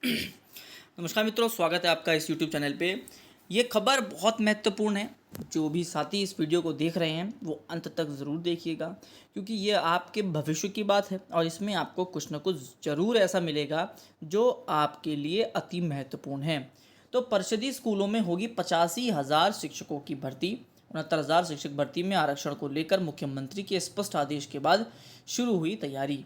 नमस्कार मित्रों, स्वागत है आपका इस YouTube चैनल पे। ये खबर बहुत महत्वपूर्ण है। जो भी साथी इस वीडियो को देख रहे हैं वो अंत तक ज़रूर देखिएगा, क्योंकि ये आपके भविष्य की बात है और इसमें आपको कुछ ना कुछ ज़रूर ऐसा मिलेगा जो आपके लिए अति महत्वपूर्ण है। तो परिषदीय स्कूलों में होगी 85,000 शिक्षकों की भर्ती। 69,000 शिक्षक भर्ती में आरक्षण को लेकर मुख्यमंत्री के स्पष्ट आदेश के बाद शुरू हुई तैयारी।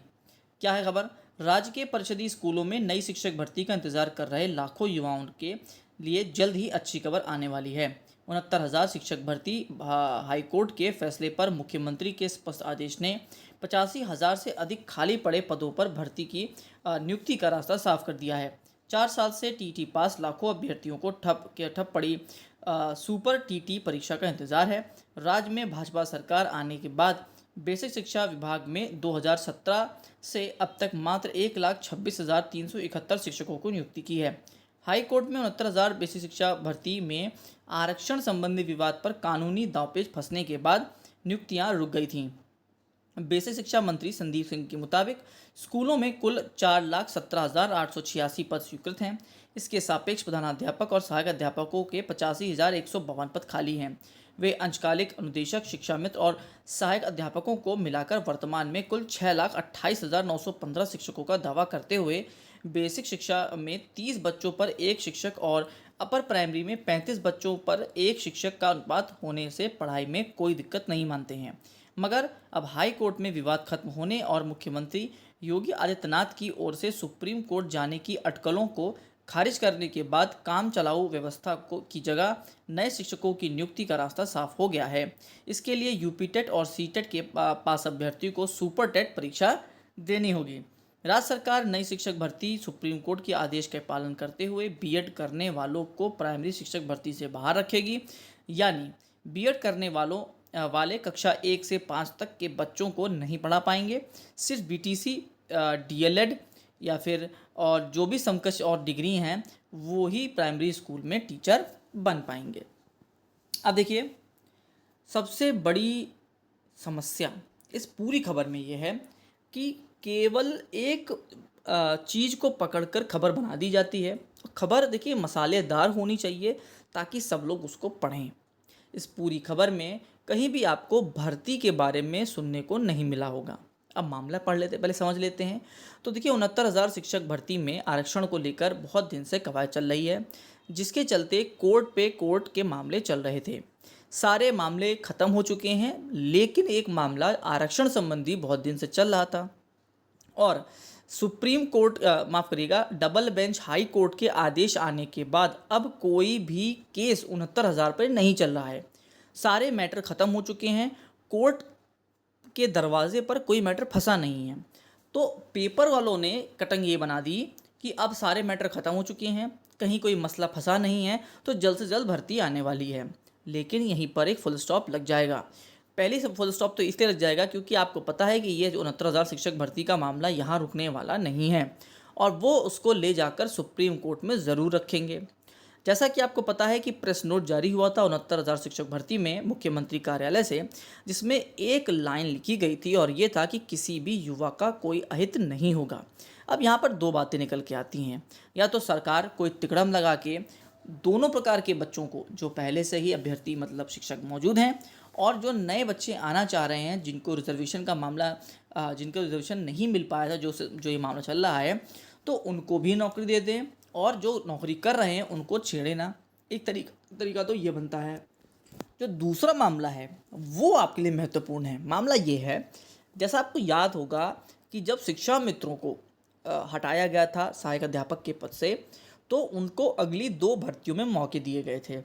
क्या है खबर? राज्य के परिषदीय स्कूलों में नई शिक्षक भर्ती का इंतजार कर रहे लाखों युवाओं के लिए जल्द ही अच्छी खबर आने वाली है। 69,000 शिक्षक भर्ती हाईकोर्ट के फैसले पर मुख्यमंत्री के स्पष्ट आदेश ने 85,000 से अधिक खाली पड़े पदों पर भर्ती की नियुक्ति का रास्ता साफ कर दिया है। 4 साल से टीटी पास लाखों अभ्यर्थियों को ठप पड़ी सुपर टीटी परीक्षा का इंतजार है। राज्य में भाजपा सरकार आने के बाद बेसिक शिक्षा विभाग में 2017 से अब तक मात्र 1,26,371 शिक्षकों को नियुक्ति की है। हाई कोर्ट में 69,000 बेसिक शिक्षा भर्ती में आरक्षण संबंधी विवाद पर कानूनी दांवपेच फंसने के बाद नियुक्तियां रुक गई थीं। बेसिक शिक्षा मंत्री संदीप सिंह के मुताबिक स्कूलों में कुल 4,17,886 पद स्वीकृत हैं। इसके सापेक्ष प्रधानाध्यापक और सहायक अध्यापकों के 85,152 पद खाली हैं। वे अंशकालिक अनुदेशक, शिक्षा मित्र और सहायक अध्यापकों को मिलाकर वर्तमान में कुल 6,28,915 शिक्षकों का दावा करते हुए बेसिक शिक्षा में 30 बच्चों पर एक शिक्षक और अपर प्राइमरी में 35 बच्चों पर एक शिक्षक का अनुपात होने से पढ़ाई में कोई दिक्कत नहीं मानते हैं। मगर अब हाई कोर्ट में विवाद खत्म होने और मुख्यमंत्री योगी आदित्यनाथ की ओर से सुप्रीम कोर्ट जाने की अटकलों को खारिज करने के बाद काम चलाऊ व्यवस्था की जगह नए शिक्षकों की नियुक्ति का रास्ता साफ हो गया है। इसके लिए यूपी टेट और सी टेट के पास अभ्यर्थियों को सुपर टेट परीक्षा देनी होगी। राज्य सरकार नई शिक्षक भर्ती सुप्रीम कोर्ट के आदेश के पालन करते हुए बीएड करने वालों को प्राइमरी शिक्षक भर्ती से बाहर रखेगी। यानी बीएड करने वाले कक्षा 1 से 5 तक के बच्चों को नहीं पढ़ा पाएंगे। सिर्फ बीटीसी, डीएलएड या फिर और जो भी समकक्ष और डिग्री हैं वो ही प्राइमरी स्कूल में टीचर बन पाएंगे। अब देखिए, सबसे बड़ी समस्या इस पूरी खबर में ये है कि केवल एक चीज़ को पकड़कर खबर बना दी जाती है। खबर देखिए मसालेदार होनी चाहिए ताकि सब लोग उसको पढ़ें। इस पूरी खबर में कहीं भी आपको भर्ती के बारे में सुनने को नहीं मिला होगा। अब मामला पढ़ लेते, पहले समझ लेते हैं। तो देखिए 69,000 शिक्षक भर्ती में आरक्षण को लेकर बहुत दिन से कवायद चल रही है, जिसके चलते कोर्ट के मामले चल रहे थे। सारे मामले खत्म हो चुके हैं, लेकिन एक मामला आरक्षण संबंधी बहुत दिन से चल रहा था और सुप्रीम कोर्ट माफ़ करिएगा, डबल बेंच हाई कोर्ट के आदेश आने के बाद अब कोई भी केस 69,000 पर नहीं चल रहा है। सारे मैटर ख़त्म हो चुके हैं। कोर्ट के दरवाजे पर कोई मैटर फंसा नहीं है। तो पेपर वालों ने कटंग ये बना दी कि अब सारे मैटर ख़त्म हो चुके हैं, कहीं कोई मसला फंसा नहीं है, तो जल्द से जल्द भर्ती आने वाली है। लेकिन यहीं पर एक फुल स्टॉप लग जाएगा। पहले से फुल स्टॉप तो इसलिए लग जाएगा क्योंकि आपको पता है कि ये जो 69,000 शिक्षक भर्ती का मामला यहाँ रुकने वाला नहीं है और वो उसको ले जाकर सुप्रीम कोर्ट में ज़रूर रखेंगे। जैसा कि आपको पता है कि प्रेस नोट जारी हुआ था 69,000 शिक्षक भर्ती में मुख्यमंत्री कार्यालय से, जिसमें एक लाइन लिखी गई थी और ये था कि किसी भी युवा का कोई अहित नहीं होगा। अब यहाँ पर दो बातें निकल के आती हैं। या तो सरकार कोई तिकड़म लगा के दोनों प्रकार के बच्चों को, जो पहले से ही अभ्यर्थी मतलब शिक्षक मौजूद हैं और जो नए बच्चे आना चाह रहे हैं, जिनको रिजर्वेशन का मामला जिनको रिजर्वेशन नहीं मिल पाया था, जो ये मामला चल रहा है, तो उनको भी नौकरी दे दें और जो नौकरी कर रहे हैं उनको छेड़े ना। एक तरीका तो ये बनता है। जो दूसरा मामला है वो आपके लिए महत्वपूर्ण है। मामला ये है, जैसा आपको याद होगा कि जब शिक्षा मित्रों को हटाया गया था सहायक अध्यापक के पद से, तो उनको अगली 2 भर्तियों में मौके दिए गए थे।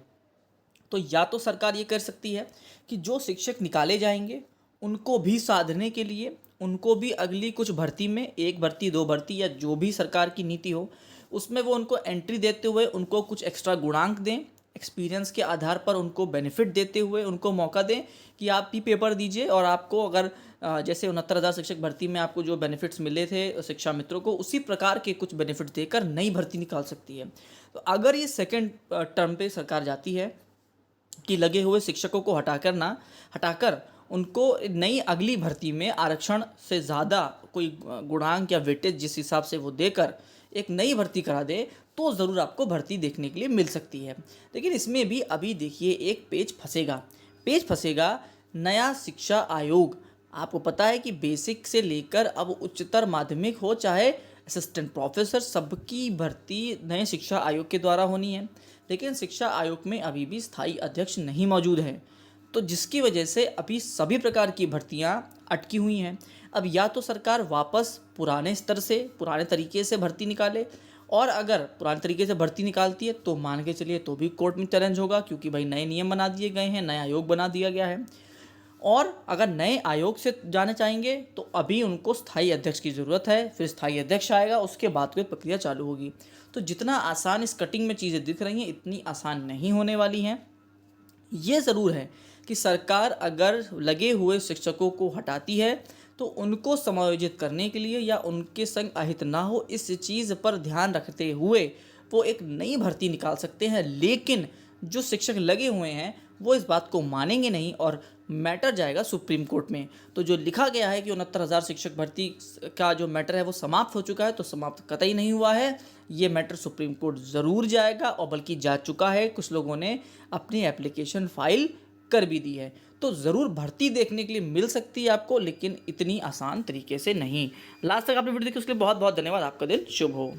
तो या तो सरकार ये कर सकती है कि जो शिक्षक निकाले जाएंगे उनको भी साधने के लिए उनको भी अगली कुछ भर्ती में, 1 भर्ती 2 भर्ती या जो भी सरकार की नीति हो, उसमें वो उनको एंट्री देते हुए उनको कुछ एक्स्ट्रा गुणांक दें, एक्सपीरियंस के आधार पर उनको बेनिफिट देते हुए उनको मौका दें कि आप भी पेपर दीजिए और आपको अगर जैसे 69,000 शिक्षक भर्ती में आपको जो बेनिफिट्स मिले थे शिक्षा मित्रों को, उसी प्रकार के कुछ बेनिफिट देकर नई भर्ती निकाल सकती है। तो अगर ये सेकेंड टर्म पे सरकार जाती है कि लगे हुए शिक्षकों को हटाकर उनको नई अगली भर्ती में आरक्षण से ज़्यादा कोई गुणांक या वेटेज जिस हिसाब से वो देकर एक नई भर्ती करा दे तो ज़रूर आपको भर्ती देखने के लिए मिल सकती है। लेकिन इसमें भी अभी देखिए एक पेज फंसेगा नया शिक्षा आयोग। आपको पता है कि बेसिक से लेकर अब उच्चतर माध्यमिक हो चाहे असिस्टेंट प्रोफेसर, सबकी भर्ती नए शिक्षा आयोग के द्वारा होनी है। लेकिन शिक्षा आयोग में अभी भी स्थायी अध्यक्ष नहीं मौजूद है, तो जिसकी वजह से अभी सभी प्रकार की भर्तियां अटकी हुई हैं। अब या तो सरकार वापस पुराने स्तर से, पुराने तरीके से भर्ती निकाले, और अगर पुराने तरीके से भर्ती निकालती है तो मान के चलिए तो भी कोर्ट में चैलेंज होगा, क्योंकि भाई नए नियम बना दिए गए हैं, नया आयोग बना दिया गया है। और अगर नए आयोग से जाने चाहेंगे तो अभी उनको स्थायी अध्यक्ष की ज़रूरत है, फिर स्थायी अध्यक्ष आएगा, उसके बाद कोई प्रक्रिया चालू होगी। तो जितना आसान इस कटिंग में चीज़ें दिख रही हैं, इतनी आसान नहीं होने वाली हैं। ये ज़रूर है कि सरकार अगर लगे हुए शिक्षकों को हटाती है तो उनको समायोजित करने के लिए या उनके संग अहित ना हो, इस चीज़ पर ध्यान रखते हुए वो एक नई भर्ती निकाल सकते हैं। लेकिन जो शिक्षक लगे हुए हैं वो इस बात को मानेंगे नहीं और मैटर जाएगा सुप्रीम कोर्ट में। तो जो लिखा गया है कि 69,000 शिक्षक भर्ती का जो मैटर है वो समाप्त हो चुका है, तो समाप्त कतई नहीं हुआ है। ये मैटर सुप्रीम कोर्ट ज़रूर जाएगा, और बल्कि जा चुका है। कुछ लोगों ने अपनी एप्लीकेशन फाइल कर भी दी है। तो ज़रूर भर्ती देखने के लिए मिल सकती है आपको, लेकिन इतनी आसान तरीके से नहीं। लास्ट तक आपने वीडियो देखी उसके लिए बहुत बहुत धन्यवाद। आपका दिन शुभ हो।